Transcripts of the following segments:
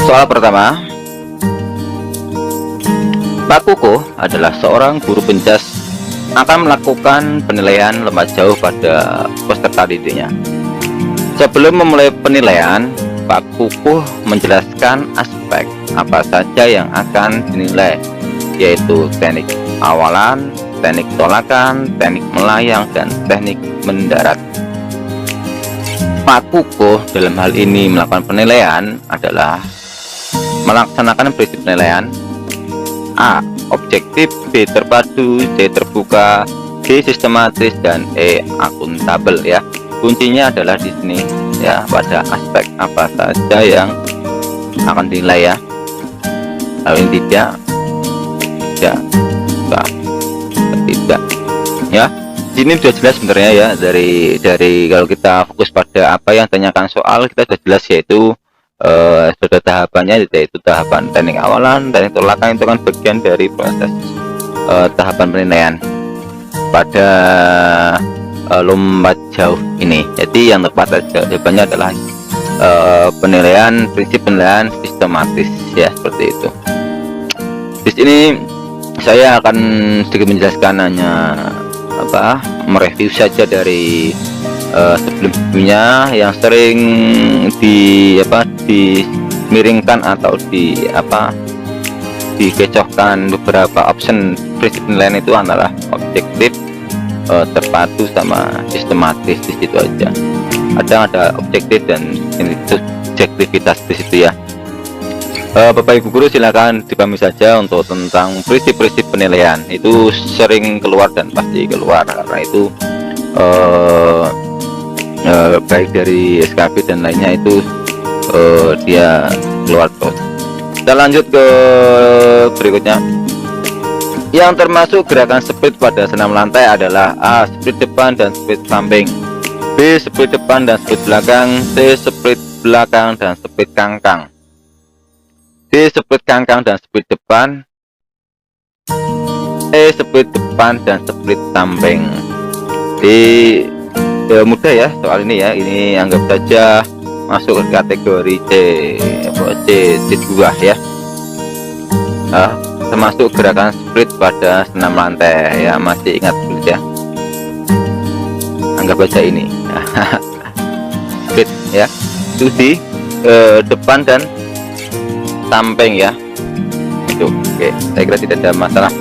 Soal pertama, Pak Kuko adalah seorang guru penjas akan melakukan penilaian lomba jauh pada peserta didiknya. Sebelum memulai penilaian, Pak Kuko menjelaskan aspek apa saja yang akan dinilai, yaitu teknik awalan, teknik tolakan, teknik melayang, dan teknik mendarat. Pak Kuko dalam hal ini melakukan penilaian adalah melaksanakan prinsip penilaian: A. Objektif, B. Terpadu, C. Terbuka, D. Sistematis, dan E. Akuntabel. Ya, kuncinya adalah di sini ya, pada aspek apa saja yang akan dinilai ya. Kalau ini tidak ya. Sini sudah jelas sebenarnya ya, dari kalau kita fokus pada apa yang tanyakan soal, kita sudah jelas, yaitu sudah tahapannya, yaitu tahapan teknik awalan, teknik tolakan. Itu kan bagian dari proses tahapan penilaian pada lomba jauh ini. Jadi yang tepat jawabannya adalah prinsip penilaian sistematis ya, seperti itu. Di sini saya akan sedikit menjelaskan, hanya mereview saja dari sebelum-sebelumnya yang sering dimiringkan atau dikecohkan beberapa option prinsip penilaian itu antara objektif, terpadu, sama sistematis. Di situ aja. Ada objektif dan subjektivitas di situ ya. Bapak Ibu guru silakan dipahami saja untuk tentang prinsip-prinsip penilaian. Itu sering keluar dan pasti keluar, karena itu baik dari SKB dan lainnya itu dia keluar terus. Kita lanjut ke berikutnya. Yang termasuk gerakan split pada senam lantai adalah A. Split depan dan split samping, B. Split depan dan split belakang, C. Split belakang dan split kangkang, D. Split kangkang dan split depan, E. Split depan dan split samping. Mudah ya soal ini ya, ini anggap saja masuk ke kategori C2 ya. Termasuk gerakan split pada senam lantai ya, masih ingat split ya, anggap saja ini split ya, itu di depan dan samping ya. Itu oke, saya kira tidak ada masalah.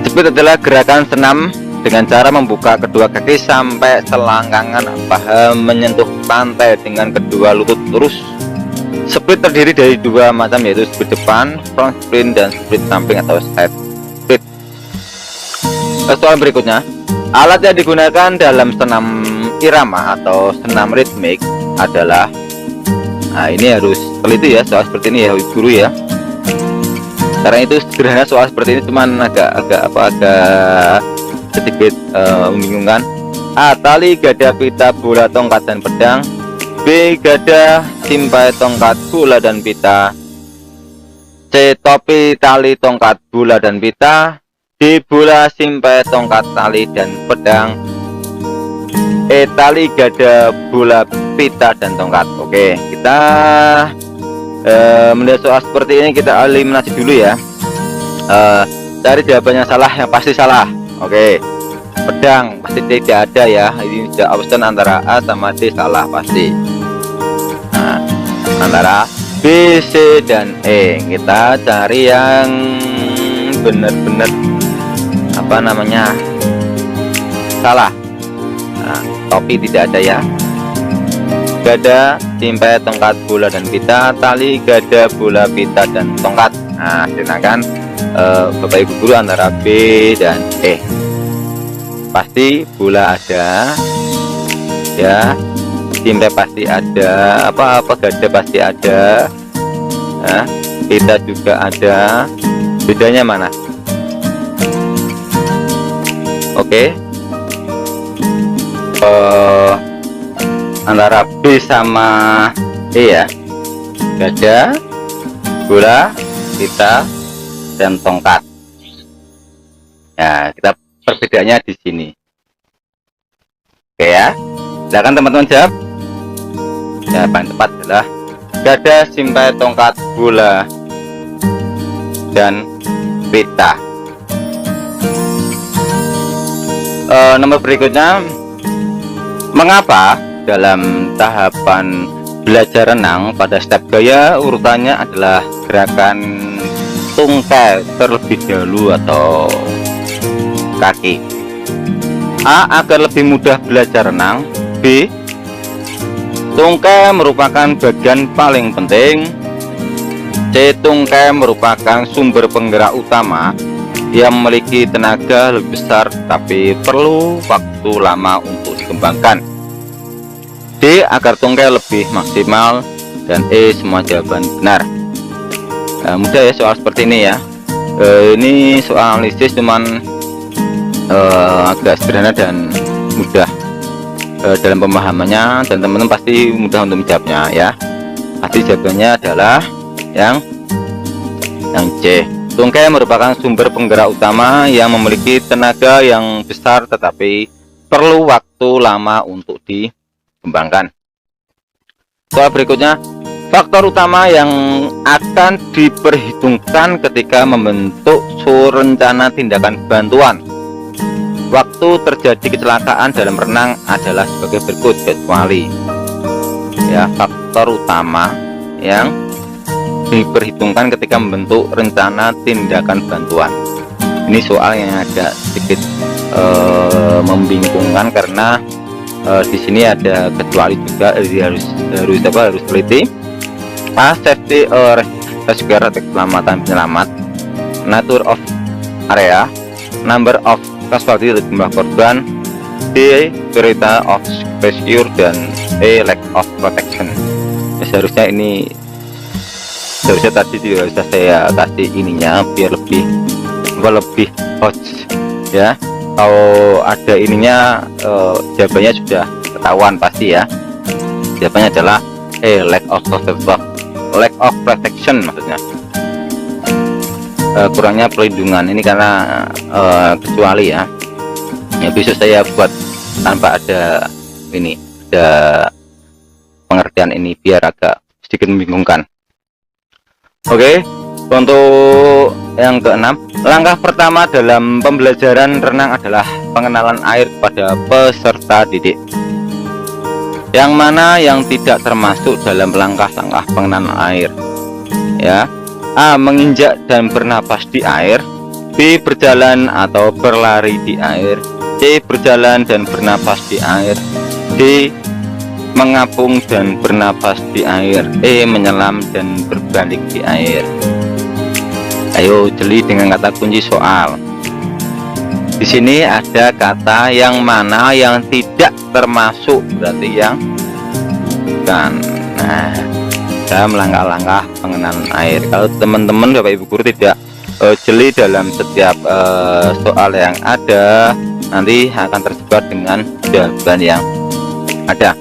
Split adalah gerakan senam dengan cara membuka kedua kaki sampai selangkangan paha menyentuh lantai dengan kedua lutut lurus. Split terdiri dari dua macam, yaitu split depan, front split, dan split samping atau side split. Soal berikutnya, alat yang digunakan dalam senam irama atau senam ritmik adalah, nah ini harus teliti ya soal seperti ini ya Ibu guru ya, karena itu sederhana soal seperti ini, cuman agak sedikit membingungkan. A. Tali, gada, pita, bola, tongkat, dan pedang. B. Gada, simpai, tongkat, bola, dan pita. C. Topi, tali, tongkat, bola, dan pita. D. Bola, simpai, tongkat, tali, dan pedang. E. Tali, gada, bola, pita, dan tongkat. Oke, kita melihat soal seperti ini, kita eliminasi dulu ya. Cari jawabannya salah, yang pasti salah. Oke, pedang pasti tidak ada ya, ini sudah option antara A sama D, salah pasti. Nah, antara B, C, dan E, kita cari yang benar-benar salah. Nah, topi tidak ada ya, gada, simpai, tongkat, bola, dan pita, tali, gada, bola, pita, dan tongkat. Nah, sedangkan Bapak Ibu guru antara B dan E. Pasti bola ada ya, simpai pasti ada, gada pasti ada, nah, pita juga ada. Bedanya mana? Oke, antara B sama E ya, gada, bola, pita, dan tongkat. Ya, kita perbedaannya di sini. Oke ya, silakan teman-teman jawab. Jawaban tepat adalah gada, simpai, tongkat, bola, dan pita. Nomor berikutnya, mengapa dalam tahapan belajar renang pada step gaya urutannya adalah gerakan tungkai terlebih dahulu atau kaki? A. Agar lebih mudah belajar renang. B. Tungkai merupakan bagian paling penting. C. Tungkai merupakan sumber penggerak utama yang memiliki tenaga lebih besar tapi perlu waktu lama untuk dikembangkan. D. Agar tungkai lebih maksimal. Dan E. Semua jawaban benar. Nah, mudah ya soal seperti ini ya. Ini soal analisis cuman agak sederhana dan mudah dalam pemahamannya, dan teman-teman pasti mudah untuk menjawabnya ya. Pasti jawabannya adalah yang C. Tungkai merupakan sumber penggerak utama yang memiliki tenaga yang besar tetapi perlu waktu lama untuk dikembangkan. Soal berikutnya, faktor utama yang akan diperhitungkan ketika membentuk suatu rencana tindakan bantuan waktu terjadi kecelakaan dalam renang adalah sebagai berikut, kecuali ya faktor utama yang diperhitungkan ketika membentuk rencana tindakan bantuan. Ini soal yang agak sedikit membingungkan karena di sini ada kecuali juga, harus teliti. A. Safety rescue, keselamatan penyelamat. Nature of area, number of casualty, jumlah korban. D. Priority of rescue, dan E. lack of protection. Seharusnya tadi juga bisa saya kasih ininya biar lebih hots ya. Kalau ada ininya jawabannya sudah ketahuan pasti ya. Jawabannya adalah lack of protection, maksudnya kurangnya perlindungan. Ini karena kecuali ya bisa saya buat tanpa ada pengertian ini biar agak sedikit membingungkan. Oke, untuk yang keenam, langkah pertama dalam pembelajaran renang adalah pengenalan air kepada peserta didik. Yang mana yang tidak termasuk dalam langkah-langkah pengenalan air? Ya, A. Menginjak dan bernapas di air. B. Berjalan atau berlari di air. C. Berjalan dan bernapas di air. D. Mengapung dan bernapas di air. E. Menyelam dan berbalik di air. Ayo jeli dengan kata kunci soal. Di sini ada kata yang mana yang tidak termasuk, berarti yang bukan. Nah, dalam langkah-langkah pengenalan air, kalau teman-teman Bapak Ibu guru tidak jeli dalam setiap soal yang ada, nanti akan terjebak dengan jawaban yang ada.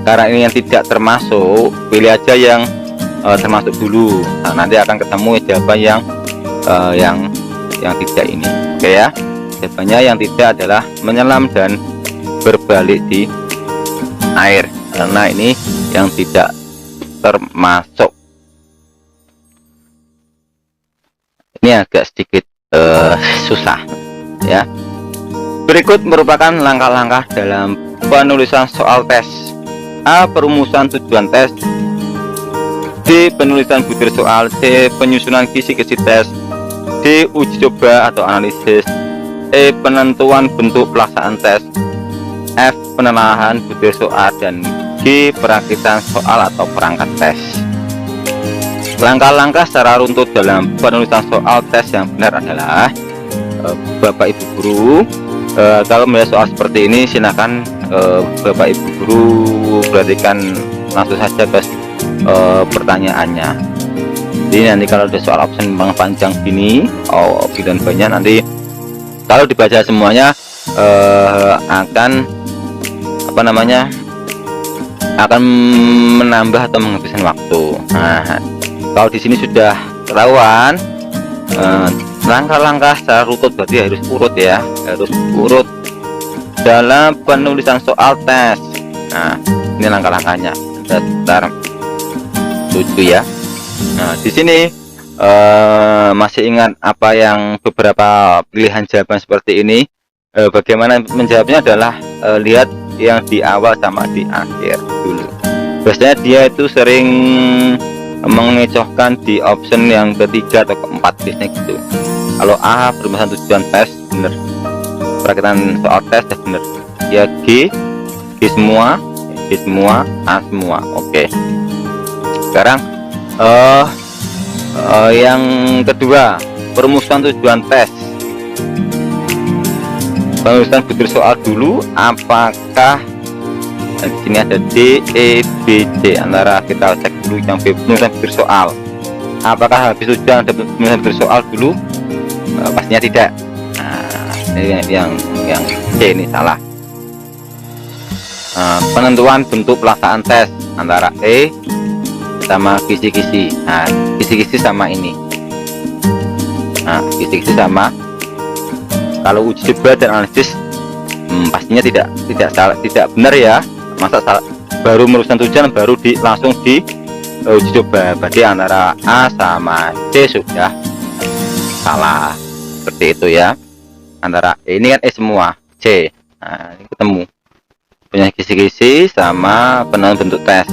Karena ini yang tidak termasuk, pilih aja yang termasuk dulu. Nah, nanti akan ketemu jawaban yang tidak ini. Oke ya, jawabannya yang tidak adalah menyelam dan berbalik di air, karena ini yang tidak termasuk. Ini agak sedikit susah ya. Berikut merupakan langkah-langkah dalam penulisan soal tes. A. Perumusan tujuan tes. D. Penulisan butir soal. C. Penyusunan kisi-kisi tes. D. Uji coba atau analisis. E. Penentuan bentuk pelaksanaan tes. F. Penelahan butir soal. Dan G. Perakitan soal atau perangkat tes. Langkah-langkah secara runtut dalam penulisan soal tes yang benar adalah Bapak Ibu guru, kalau melihat soal seperti ini silakan Bapak Ibu guru perhatikan langsung saja ke pertanyaannya. Jadi nanti kalau ada soal absen memang panjang gini, dan banyak, nanti kalau dibaca semuanya akan akan menambah atau menghabiskan waktu. Nah, kalau di sini sudah ketahuan langkah-langkah secara runtut, berarti harus urut ya, harus urut dalam penulisan soal tes. Nah, ini langkah-langkahnya. Bentar. 7 ya. Nah, di sini masih ingat apa yang beberapa pilihan jawaban seperti ini? Bagaimana menjawabnya adalah lihat yang di awal sama di akhir dulu. Biasanya dia itu sering mengecohkan di option yang ketiga atau keempat biasanya gitu. Kalau A perumusan tujuan tes bener, perakitan soal tes ya bener. Ya G semua, A semua. Oke. Sekarang yang kedua, perumusan tujuan tes. Penulisan butir soal dulu, apakah di sini ada D, E, B, C. Antara kita cek dulu yang B, penulisan butir soal. Apakah habis tujuan ada penulisan butir soal dulu? Pastinya tidak. Nah, ini yang C ini salah. Penentuan bentuk pelaksanaan tes antara E sama kisi-kisi. Nah, kisi-kisi sama ini. Nah, kisi-kisi sama. Kalau uji coba dan analisis pastinya tidak benar ya. Masa salah, baru merumuskan tujuan baru langsung di uji coba. Berarti antara A sama C sudah salah. Seperti itu ya. Antara ini kan E semua, C. Nah, ini ketemu. Punya kisi-kisi sama penentuan bentuk tes.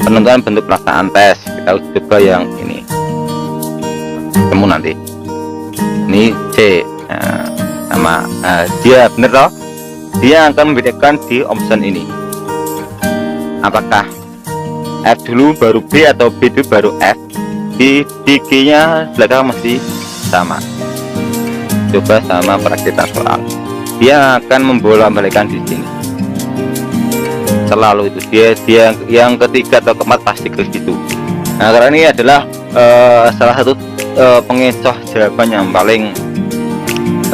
Penentuan bentuk pelaksanaan tes. Kita uji coba yang ini. Ketemu nanti. Ini C. Nah, sama dia bener loh, dia akan membedakan di option ini apakah F dulu baru B atau B dulu baru F. Di G nya belakang masih sama. Coba sama perakitan soal, dia akan membolak-balikan di sini selalu itu. Dia yang ketiga atau keempat pasti ke situ. Nah, karena ini adalah salah satu pengecoh jawaban yang paling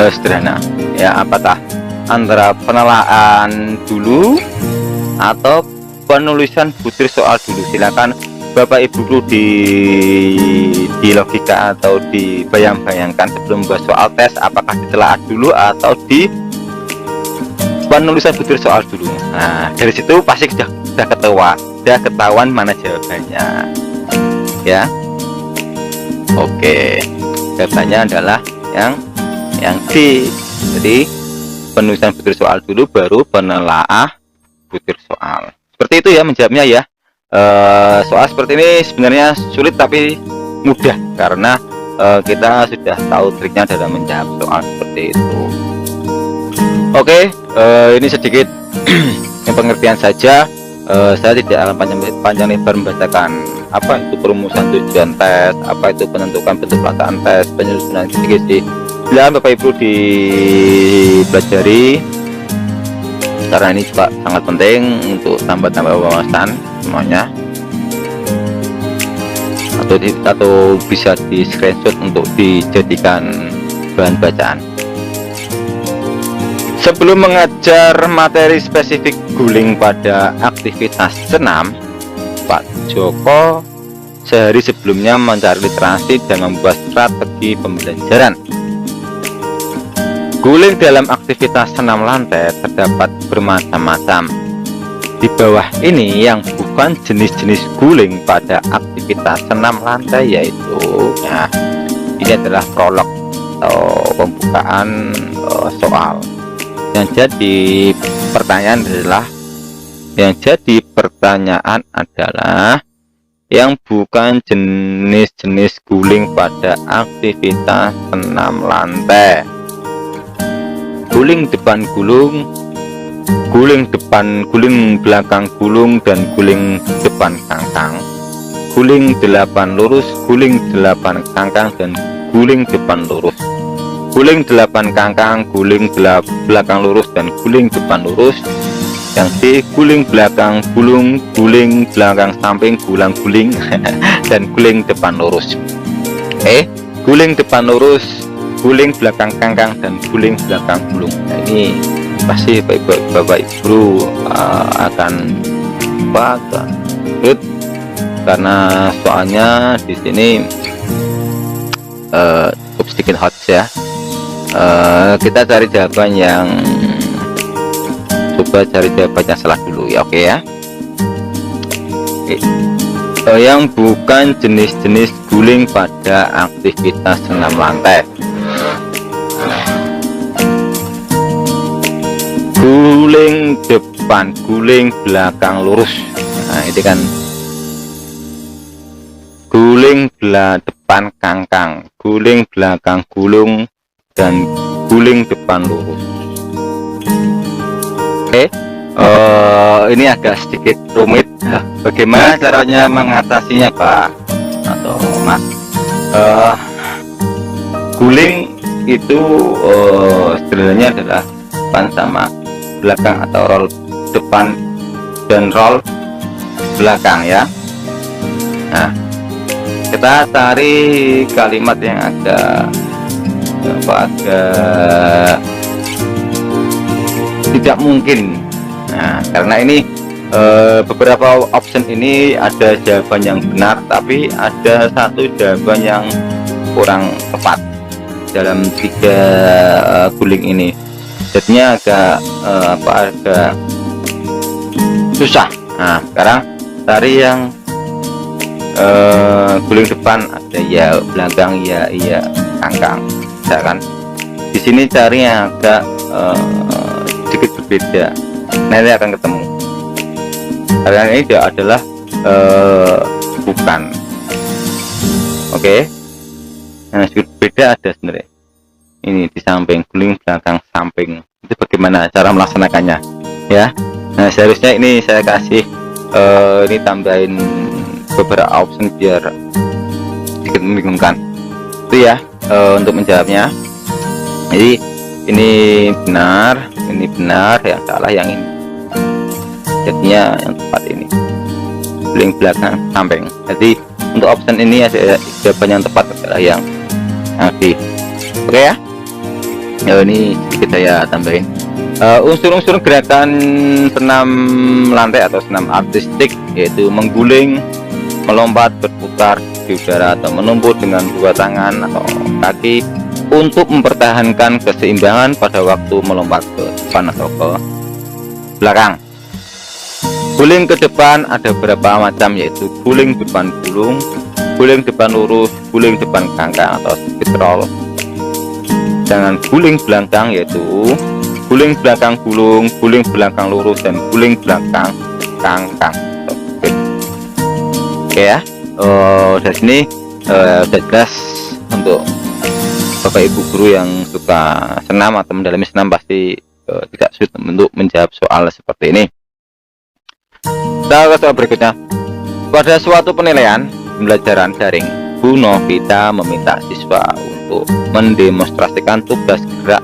sederhana ya. Apakah antara penelaan dulu atau penulisan butir soal dulu? Silakan Bapak Ibu guru di logika atau dibayang-bayangkan sebelum membuat soal tes, apakah ditelaah dulu atau di penulisan butir soal dulu. Nah, dari situ pasti sudah ketahuan mana jawabannya ya. Oke, jawabannya adalah yang D. Jadi penulisan butir soal dulu baru penelaah butir soal. Seperti itu ya menjawabnya ya. Soal seperti ini sebenarnya sulit tapi mudah karena kita sudah tahu triknya dalam menjawab soal seperti itu. Oke, ini sedikit pengertian saja. Saya tidak akan panjang lebar membacakan apa itu perumusan tujuan tes, apa itu penentukan bentuk pelaksanaan tes, penyusunan kisi-kisi. Silakan Bapak Ibu dipelajari karena ini juga sangat penting untuk tambah wawasan semuanya, atau bisa di screenshot untuk dijadikan bahan bacaan. Sebelum mengajar materi spesifik guling pada aktivitas senam, Pak Joko sehari sebelumnya mencari literasi dan membuat strategi pembelajaran. Guling dalam aktivitas senam lantai terdapat bermacam-macam. Di bawah ini yang bukan jenis-jenis guling pada aktivitas senam lantai yaitu, nah, ini adalah prolog atau pembukaan soal. Yang jadi pertanyaan adalah yang bukan jenis-jenis guling pada aktivitas senam lantai. Guling depan gulung, guling depan, guling belakang gulung, dan guling depan kangkang, guling 8 lurus, guling 8 kangkang, dan guling depan lurus, guling 8 kangkang, guling belakang lurus, dan guling depan lurus. Yang D, guling belakang gulung, guling belakang samping, guling dan guling depan lurus. Guling depan lurus, guling belakang kangkang, dan guling belakang gulung. Nah, ini pasti Bapak Ibu akan karena soalnya di sini cukup sedikit hot ya. Kita cari jawaban yang coba cari jawabannya salah dulu ya. Oke ya. Oke. yang bukan jenis-jenis guling pada aktivitas senam lantai. Guling depan, guling belakang lurus. Nah, ini kan guling depan kangkang, guling belakang gulung, dan guling depan lurus. Oke, ini agak sedikit rumit. Bagaimana caranya mengatasinya, Pak atau Mas? Guling itu sebenarnya adalah depan sama belakang, atau roll depan dan roll belakang ya. Nah, kita cari kalimat yang agak tidak mungkin. Nah, karena ini beberapa option ini ada jawaban yang benar, tapi ada satu jawaban yang kurang tepat dalam 3 guling ini. Jadinya agak agak susah. Nah, sekarang cari yang guling depan, ada ya, belakang ya, iya, kangkang, kan? Di sini cari yang agak sedikit berbeda. Nanti akan ketemu. Karena ini dia adalah bukan. Oke. Nah, sedikit beda ada sebenarnya. Ini di samping, guling belakang samping. Itu bagaimana cara melaksanakannya ya. Nah, seharusnya ini saya kasih ini tambahin beberapa option biar sedikit membingungkan itu ya. Untuk menjawabnya, jadi ini benar, yang salah yang ini. Jadinya yang tepat ini, guling belakang samping. Jadi untuk option ini ada jawaban yang tepat adalah yang B. Oke ya. Ini sedikit saya tambahin unsur-unsur gerakan senam lantai atau senam artistik, yaitu mengguling, melompat, berputar di udara, atau menumpuk dengan 2 tangan atau kaki untuk mempertahankan keseimbangan pada waktu melompat ke depan atau ke belakang. Guling ke depan ada beberapa macam, yaitu guling depan gulung, guling depan lurus, guling depan kangkang atau speed roll. Dengan guling belakang, yaitu guling belakang gulung, guling belakang lurus, dan guling belakang kangkang. Oke ya. Dari sini sudah jelas untuk Bapak Ibu guru yang suka senam atau mendalami senam, pasti tidak sulit untuk menjawab soal seperti ini. Kita ke soal berikutnya. Pada suatu penilaian pembelajaran daring, Bu Novita meminta siswa untuk mendemonstrasikan tugas gerak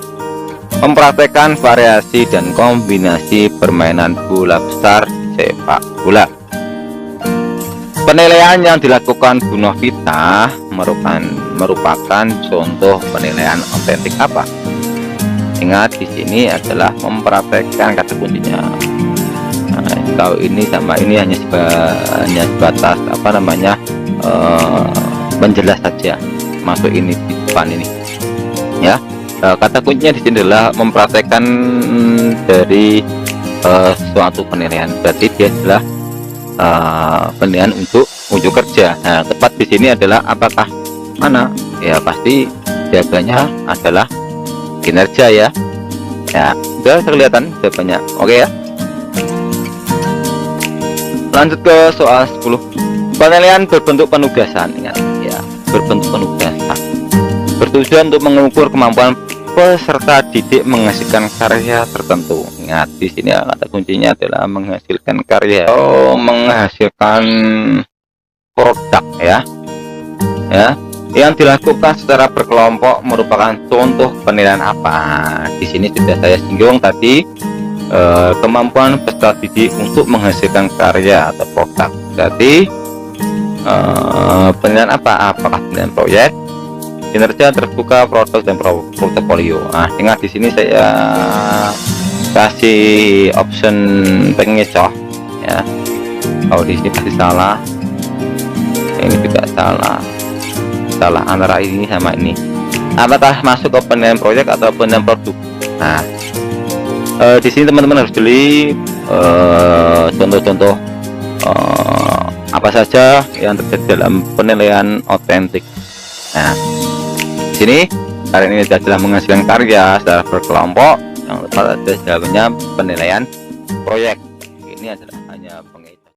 mempraktekkan variasi dan kombinasi permainan bola besar sepak bola. Penilaian yang dilakukan Bu Novita merupakan contoh penilaian otentik apa? Ingat, di sini adalah mempraktekkan kata kuncinya. Nah, kalau ini sama ini hanya sebatas menjelas saja. Masuk ini di depan ini ya. Kata kuncinya di sini adalah mempraktekkan dari suatu penilaian. Berarti dia adalah penilaian untuk kerja. Nah, tepat di sini adalah apakah mana? Ya pasti jawabannya adalah kinerja ya. Ya, sudah kelihatan jawabannya. Oke ya. Lanjut ke soal 10. Penilaian berbentuk penugasan. Ingat ya, berbentuk penugasan. Bertujuan untuk mengukur kemampuan peserta didik menghasilkan karya tertentu. Ingat, di sini kata kuncinya adalah menghasilkan karya atau menghasilkan produk ya. Ya, yang dilakukan secara berkelompok merupakan contoh penilaian apa? Di sini sudah saya singgung tadi, kemampuan peserta didik untuk menghasilkan karya atau produk. Jadi penilaian apa? Apakah penilaian proyek, kinerja, terbuka, produk, dan portofolio? Nah, ingat di sini saya kasih option pengecoh ya. Kalau di sini pasti salah, ini juga salah antara ini sama ini. Apakah masuk ke penilaian proyek atau penilaian produk? Nah, di sini teman-teman harus jeli contoh-contoh apa saja yang terjadi dalam penilaian otentik. Nah, di sini kalian ini telah menghasilkan karya secara berkelompok yang tepat ada jawabannya penilaian proyek. Ini adalah